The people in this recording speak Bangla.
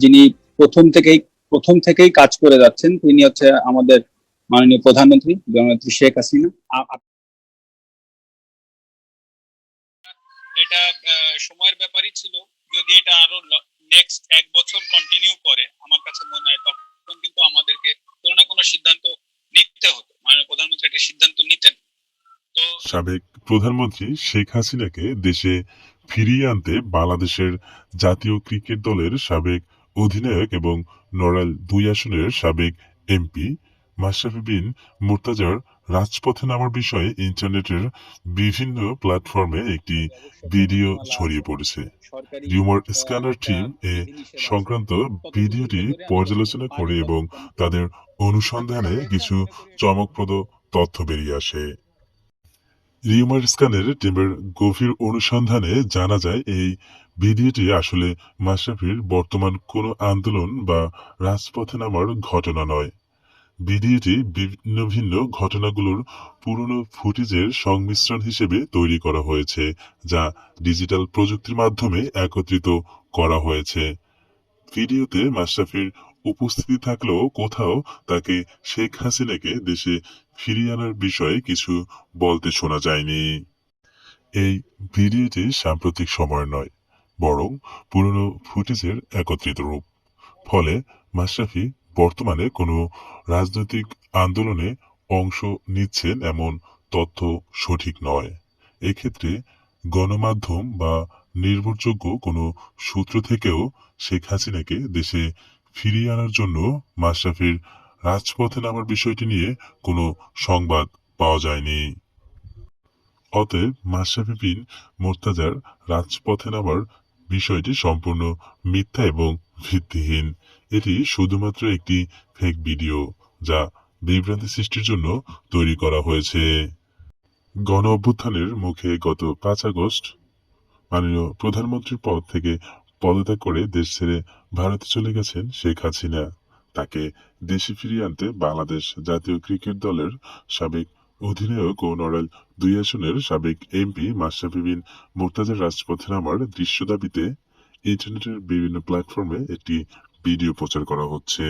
যিনি প্রথম থেকেই প্রথম থেকেই কাজ করে যাচ্ছেন, তিনি হচ্ছে আমাদের মাননীয় প্রধানমন্ত্রী জননেত্রী শেখ হাসিনা। এটা সময়ের ব্যাপারই ছিল। যদি এটা আরো নেক্সট 1 বছর কন্টিনিউ করে, আমার কাছে মনে হয় তখন কিন্তু আমাদেরকে কোনো না কোনো সিদ্ধান্ত নিতে হতো, মাননীয় প্রধানমন্ত্রী একটা সিদ্ধান্ত নিতেন। তো সাবেক প্রধানমন্ত্রী শেখ হাসিনাকে দেশে ফিরিয়ে আনতে বাংলাদেশের জাতীয় ক্রিকেট দলের সাবেক অধিনায়ক এবং নড়াইল 2 আসনের সাবেক এমপি মাশরাফি বিন মুর্তজার রাজপথে নামার বিষয়ে ইন্টারনেটের বিভিন্ন প্ল্যাটফর্মে একটি ভিডিও ছড়িয়ে পড়েছে। রিউমার স্ক্যানার টিম এ সংক্রান্ত ভিডিওটি পর্যালোচনা করে এবং তাদের অনুসন্ধানে কিছু চমকপ্রদ তথ্য বেরিয়ে আসে। রিউমার স্ক্যানের টিমের গভীর অনুসন্ধানে জানা যায় এই ভিডিওটি আসলে মাশরাফির বর্তমান কোনো আন্দোলন বা রাজপথে নামার ঘটনা নয়। ভিডিওটি ভিন্ন ভিন্ন ঘটনাগুলোর পুরনো ফুটেজের সংমিশ্রণ হিসেবে তৈরি করা হয়েছে, যা ডিজিটাল প্রযুক্তির মাধ্যমে একত্রিত করা হয়েছে। ভিডিওতে মাশরাফির উপস্থিতি থাকলেও কোথাও তাকে শেখ হাসিনাকে দেশে ফিরিয়ে আনার বিষয়ে কিছু বলতে শোনা যায়নি। এই ভিডিওটি সাম্প্রতিক সময়ের নয়, বরং পুরনো ফুটেজের একত্রিত রূপ। ফলে মাশরাফি বর্তমানে কোনো রাজনৈতিক আন্দোলনে অংশ নিচ্ছেন এমন তথ্য সঠিক নয়। এক্ষেত্রে গণমাধ্যম বা নির্ভরযোগ্য কোনো সূত্র থেকেও শেখ হাসিনাকে দেশে ফিরিয়ে আনার জন্য মাশরাফির রাজপথে নামার বিষয়টি নিয়ে কোনো সংবাদ পাওয়া যায়নি। অতএব মাশরাফি বিন মুর্তজার রাজপথে নামার বিষয়টি সম্পূর্ণ মিথ্যা এবং ভিত্তিহীন। এটি শুধুমাত্র একটি ফেক ভিডিও, যা বিভ্রান্তি সৃষ্টির জন্য তৈরি করা হয়েছে। গণ অভ্যুত্থানের মুখে গত 5 আগস্ট মাননীয় প্রধানমন্ত্রীর পদ থেকে পদত্যাগ করে দেশ ছেড়ে ভারতে চলে গেছেন শেখ হাসিনা। তাকে দেশে ফিরিয়ে আনতে বাংলাদেশ জাতীয় ক্রিকেট দলের সাবেক অধিনায়ক ও নড়াইল 2 আসনের সাবেক এমপি মাশরাফি বিন মুর্তজার রাজপথে নামার দৃশ্য দাবিতে ইন্টারনেটের বিভিন্ন প্ল্যাটফর্মে একটি ভিডিও প্রচার করা হচ্ছে।